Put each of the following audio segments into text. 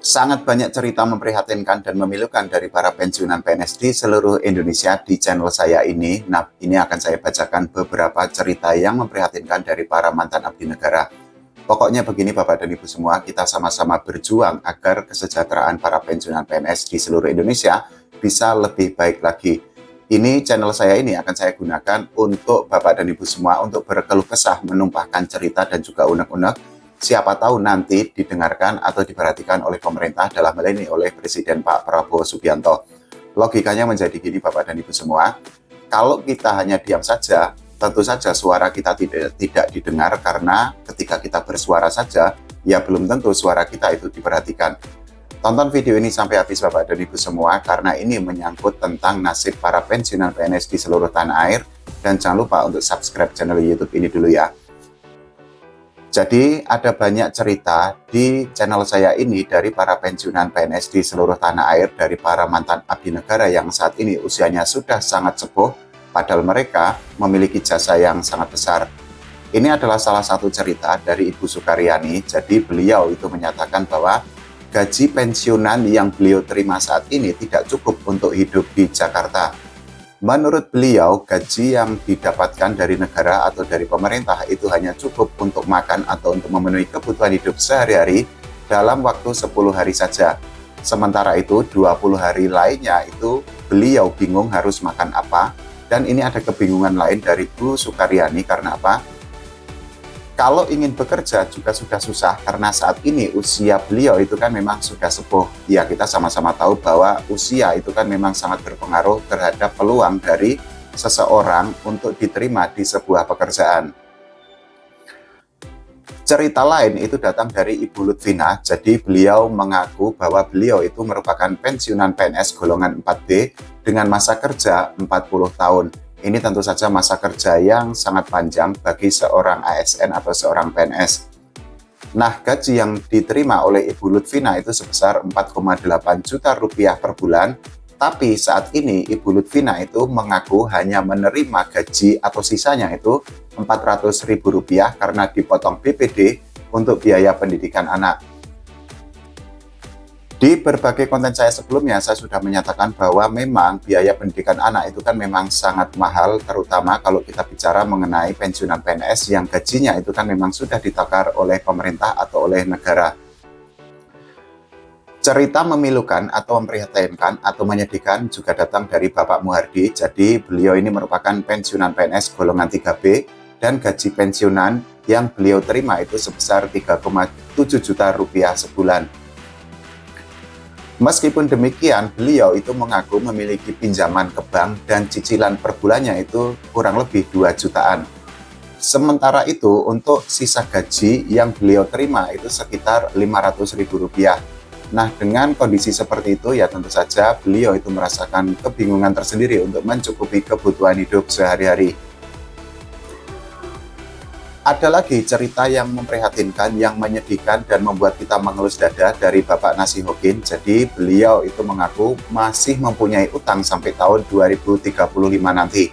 Sangat banyak cerita memprihatinkan dan memilukan dari para pensiunan PNS di seluruh Indonesia di channel saya ini. Nah, ini akan saya bacakan beberapa cerita yang memprihatinkan dari para mantan abdi negara. Pokoknya begini Bapak dan Ibu semua, kita sama-sama berjuang agar kesejahteraan para pensiunan PNS di seluruh Indonesia bisa lebih baik lagi. Ini channel saya ini akan saya gunakan untuk Bapak dan Ibu semua untuk berkeluh kesah, menumpahkan cerita dan juga unek-unek. Siapa tahu nanti didengarkan atau diperhatikan oleh pemerintah, dalam hal ini oleh Presiden Pak Prabowo Subianto. Logikanya menjadi gini Bapak dan Ibu semua, kalau kita hanya diam saja, tentu saja suara kita tidak didengar, karena ketika kita bersuara saja, ya belum tentu suara kita itu diperhatikan. Tonton video ini sampai habis Bapak dan Ibu semua, karena ini menyangkut tentang nasib para pensiunan PNS di seluruh tanah air. Dan jangan lupa untuk subscribe channel YouTube ini dulu ya. Jadi ada banyak cerita di channel saya ini dari para pensiunan PNS di seluruh tanah air, dari para mantan abdi negara yang saat ini usianya sudah sangat sepuh, padahal mereka memiliki jasa yang sangat besar. Ini adalah salah satu cerita dari Ibu Sukaryani. Jadi beliau itu menyatakan bahwa gaji pensiunan yang beliau terima saat ini tidak cukup untuk hidup di Jakarta. Menurut beliau, gaji yang didapatkan dari negara atau dari pemerintah itu hanya cukup untuk makan atau untuk memenuhi kebutuhan hidup sehari-hari dalam waktu 10 hari saja. Sementara itu 20 hari lainnya itu beliau bingung harus makan apa. Dan ini ada kebingungan lain dari Bu Sukaryani, karena apa? Kalau ingin bekerja juga sudah susah, karena saat ini usia beliau itu kan memang sudah sepuh. Ya, kita sama-sama tahu bahwa usia itu kan memang sangat berpengaruh terhadap peluang dari seseorang untuk diterima di sebuah pekerjaan. Cerita lain itu datang dari Ibu Lutfina. Jadi beliau mengaku bahwa beliau itu merupakan pensiunan PNS golongan 4B dengan masa kerja 40 tahun. Ini tentu saja masa kerja yang sangat panjang bagi seorang ASN atau seorang PNS. Nah, gaji yang diterima oleh Ibu Lutfina itu sebesar 4,8 juta rupiah per bulan. Tapi saat ini Ibu Lutfina itu mengaku hanya menerima gaji atau sisanya itu 400 ribu rupiah karena dipotong BPD untuk biaya pendidikan anak. Di berbagai konten saya sebelumnya, saya sudah menyatakan bahwa memang biaya pendidikan anak itu kan memang sangat mahal, terutama kalau kita bicara mengenai pensiunan PNS yang gajinya itu kan memang sudah ditakar oleh pemerintah atau oleh negara. Cerita memilukan atau memprihatinkan atau menyedihkan juga datang dari Bapak Muhardi. Jadi beliau ini merupakan pensiunan PNS golongan 3B dan gaji pensiunan yang beliau terima itu sebesar 3,7 juta rupiah sebulan. Meskipun demikian, beliau itu mengaku memiliki pinjaman ke bank dan cicilan per bulannya itu kurang lebih 2 jutaan. Sementara itu, untuk sisa gaji yang beliau terima itu sekitar 500 ribu rupiah. Nah, dengan kondisi seperti itu, ya tentu saja beliau itu merasakan kebingungan tersendiri untuk mencukupi kebutuhan hidup sehari-hari. Ada lagi cerita yang memprihatinkan, yang menyedihkan dan membuat kita mengelus dada dari Bapak Nasihokin. Jadi beliau itu mengaku masih mempunyai utang sampai tahun 2035 nanti.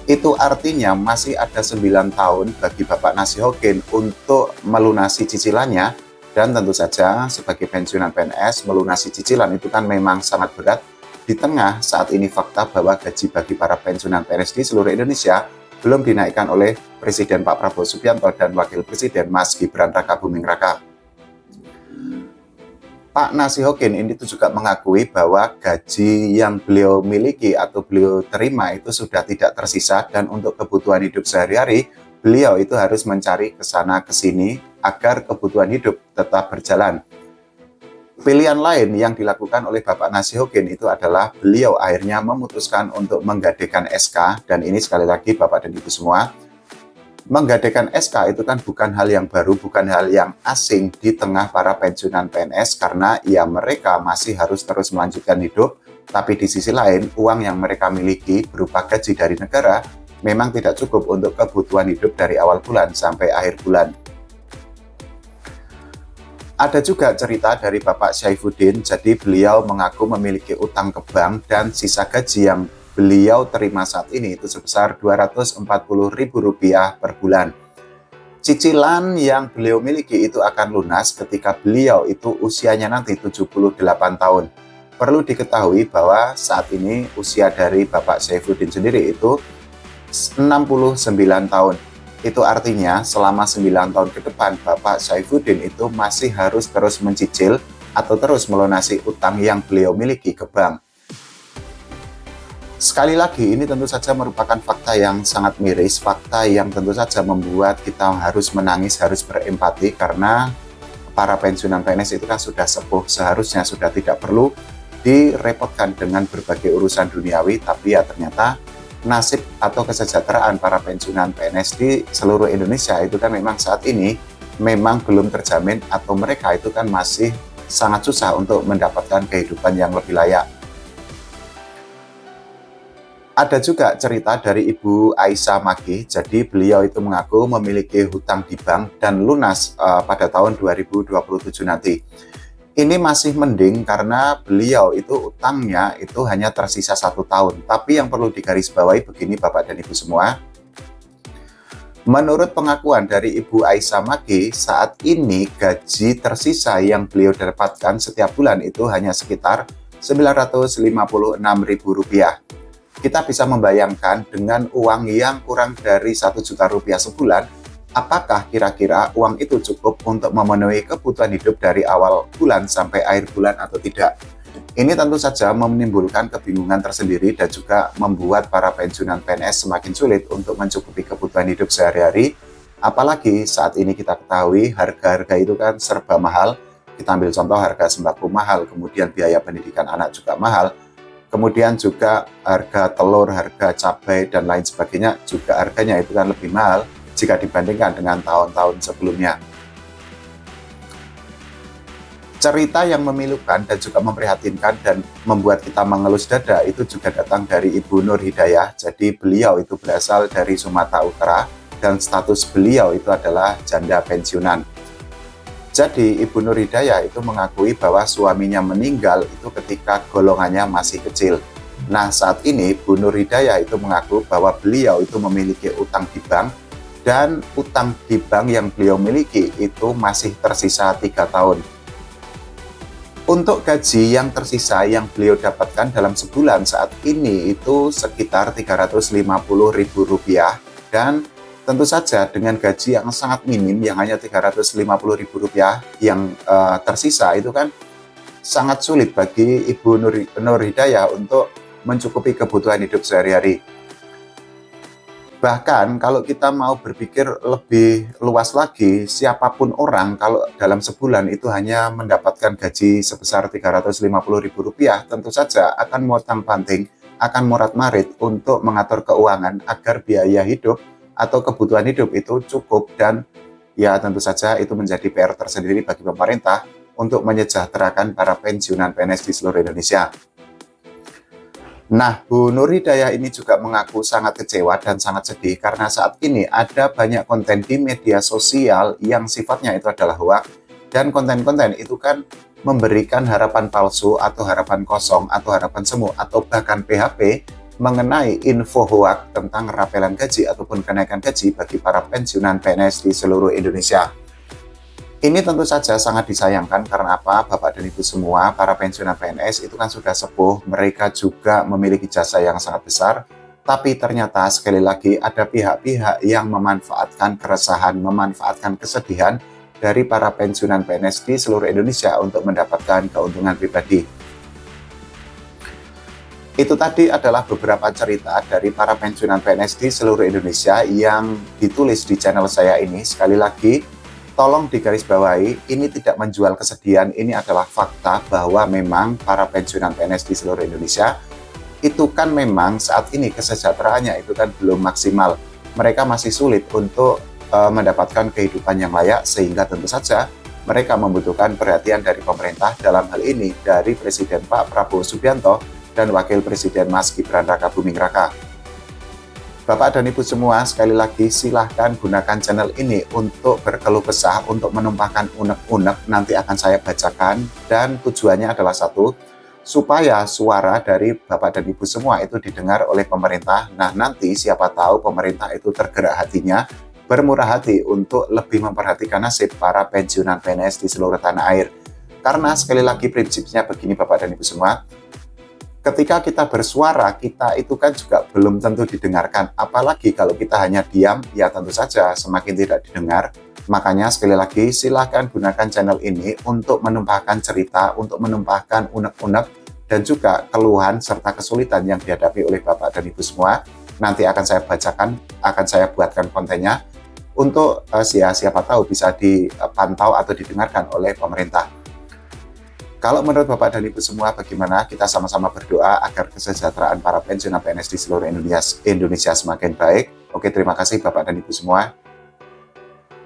Itu artinya masih ada 9 tahun bagi Bapak Nasihokin untuk melunasi cicilannya. Dan tentu saja sebagai pensiunan PNS, melunasi cicilan itu kan memang sangat berat. Di tengah saat ini fakta bahwa gaji bagi para pensiunan PNS di seluruh Indonesia belum dinaikkan oleh Presiden Pak Prabowo Subianto dan Wakil Presiden Mas Gibran Raka Buming Raka. Pak Nasihokin ini juga mengakui bahwa gaji yang beliau miliki atau beliau terima itu sudah tidak tersisa, dan untuk kebutuhan hidup sehari-hari beliau itu harus mencari ke sana ke sini agar kebutuhan hidup tetap berjalan. Pilihan lain yang dilakukan oleh Bapak Nasihokin itu adalah beliau akhirnya memutuskan untuk menggadaikan SK. Dan ini sekali lagi Bapak dan Ibu semua, menggadaikan SK itu kan bukan hal yang baru, bukan hal yang asing di tengah para pensiunan PNS, karena ya mereka masih harus terus melanjutkan hidup. Tapi di sisi lain, uang yang mereka miliki berupa gaji dari negara memang tidak cukup untuk kebutuhan hidup dari awal bulan sampai akhir bulan. Ada juga cerita dari Bapak Syaifuddin. Jadi beliau mengaku memiliki utang ke bank dan sisa gaji yang beliau terima saat ini itu sebesar Rp240.000 per bulan. Cicilan yang beliau miliki itu akan lunas ketika beliau itu usianya nanti 78 tahun. Perlu diketahui bahwa saat ini usia dari Bapak Saifuddin sendiri itu 69 tahun. Itu artinya selama 9 tahun ke depan Bapak Saifuddin itu masih harus terus mencicil atau terus melunasi utang yang beliau miliki ke bank. Sekali lagi, ini tentu saja merupakan fakta yang sangat miris, fakta yang tentu saja membuat kita harus menangis, harus berempati, karena para pensiunan PNS itu kan sudah sepuh, seharusnya sudah tidak perlu direpotkan dengan berbagai urusan duniawi, tapi ya ternyata nasib atau kesejahteraan para pensiunan PNS di seluruh Indonesia itu kan memang saat ini memang belum terjamin, atau mereka itu kan masih sangat susah untuk mendapatkan kehidupan yang lebih layak. Ada juga cerita dari Ibu Aisyah Maki, jadi beliau itu mengaku memiliki hutang di bank dan lunas pada tahun 2027 nanti. Ini masih mending karena beliau itu utangnya itu hanya tersisa 1 tahun. Tapi yang perlu digarisbawahi begini Bapak dan Ibu semua, menurut pengakuan dari Ibu Aisyah Maki, saat ini gaji tersisa yang beliau dapatkan setiap bulan itu hanya sekitar Rp956.000. Kita bisa membayangkan dengan uang yang kurang dari Rp1 juta sebulan, apakah kira-kira uang itu cukup untuk memenuhi kebutuhan hidup dari awal bulan sampai akhir bulan atau tidak? Ini tentu saja menimbulkan kebingungan tersendiri dan juga membuat para pensiunan PNS semakin sulit untuk mencukupi kebutuhan hidup sehari-hari. Apalagi saat ini kita ketahui harga-harga itu kan serba mahal. Kita ambil contoh harga sembako mahal, kemudian biaya pendidikan anak juga mahal. Kemudian juga harga telur, harga cabai, dan lain sebagainya juga harganya itu kan lebih mahal jika dibandingkan dengan tahun-tahun sebelumnya. Cerita yang memilukan dan juga memprihatinkan dan membuat kita mengelus dada itu juga datang dari Ibu Nur Hidayah. Jadi beliau itu berasal dari Sumatera Utara dan status beliau itu adalah janda pensiunan. Jadi Ibu Nur Hidayah itu mengakui bahwa suaminya meninggal itu ketika golongannya masih kecil. Nah, saat ini Bu Nur Hidayah itu mengaku bahwa beliau itu memiliki utang di bank, dan utang di bank yang beliau miliki itu masih tersisa 3 tahun. Untuk gaji yang tersisa yang beliau dapatkan dalam sebulan saat ini itu sekitar Rp350.000, dan tentu saja dengan gaji yang sangat minim yang hanya Rp350.000 yang tersisa itu kan sangat sulit bagi Ibu Nur Hidayah untuk mencukupi kebutuhan hidup sehari-hari. Bahkan kalau kita mau berpikir lebih luas lagi, siapapun orang kalau dalam sebulan itu hanya mendapatkan gaji sebesar Rp350.000, tentu saja akan montang-panting, akan morat-marit untuk mengatur keuangan agar biaya hidup atau kebutuhan hidup itu cukup, dan ya tentu saja itu menjadi PR tersendiri bagi pemerintah untuk menyejahterakan para pensiunan PNS di seluruh Indonesia. Nah, Bu Nur Hidayah ini juga mengaku sangat kecewa dan sangat sedih karena saat ini ada banyak konten di media sosial yang sifatnya itu adalah hoax, dan konten-konten itu kan memberikan harapan palsu atau harapan kosong atau harapan semu atau bahkan PHP mengenai info hoax tentang rapelan gaji ataupun kenaikan gaji bagi para pensiunan PNS di seluruh Indonesia. Ini tentu saja sangat disayangkan karena apa? Bapak dan Ibu semua, para pensiunan PNS itu kan sudah sepuh, mereka juga memiliki jasa yang sangat besar, tapi ternyata sekali lagi ada pihak-pihak yang memanfaatkan keresahan, memanfaatkan kesedihan dari para pensiunan PNS di seluruh Indonesia untuk mendapatkan keuntungan pribadi. Itu tadi adalah beberapa cerita dari para pensiunan PNS di seluruh Indonesia yang ditulis di channel saya ini. Sekali lagi, tolong digarisbawahi, ini tidak menjual kesedihan, ini adalah fakta bahwa memang para pensiunan PNS di seluruh Indonesia itu kan memang saat ini kesejahteraannya itu kan belum maksimal. Mereka masih sulit untuk mendapatkan kehidupan yang layak, sehingga tentu saja mereka membutuhkan perhatian dari pemerintah, dalam hal ini dari Presiden Pak Prabowo Subianto dan Wakil Presiden Mas Gibran Rakabuming Raka. Bapak dan Ibu semua, sekali lagi silahkan gunakan channel ini untuk berkeluh kesah, untuk menumpahkan unek-unek, nanti akan saya bacakan, dan tujuannya adalah satu, supaya suara dari Bapak dan Ibu semua itu didengar oleh pemerintah. Nah, nanti siapa tahu pemerintah itu tergerak hatinya bermurah hati untuk lebih memperhatikan nasib para pensiunan PNS di seluruh tanah air. Karena sekali lagi prinsipnya begini Bapak dan Ibu semua, ketika kita bersuara, kita itu kan juga belum tentu didengarkan. Apalagi kalau kita hanya diam, ya tentu saja semakin tidak didengar. Makanya sekali lagi silakan gunakan channel ini untuk menumpahkan cerita, untuk menumpahkan unek-unek dan juga keluhan serta kesulitan yang dihadapi oleh Bapak dan Ibu semua. Nanti akan saya bacakan, akan saya buatkan kontennya untuk siapa tahu bisa dipantau atau didengarkan oleh pemerintah. Kalau menurut Bapak dan Ibu semua bagaimana? Kita sama-sama berdoa agar kesejahteraan para pensiunan PNS di seluruh Indonesia semakin baik. Oke, terima kasih Bapak dan Ibu semua.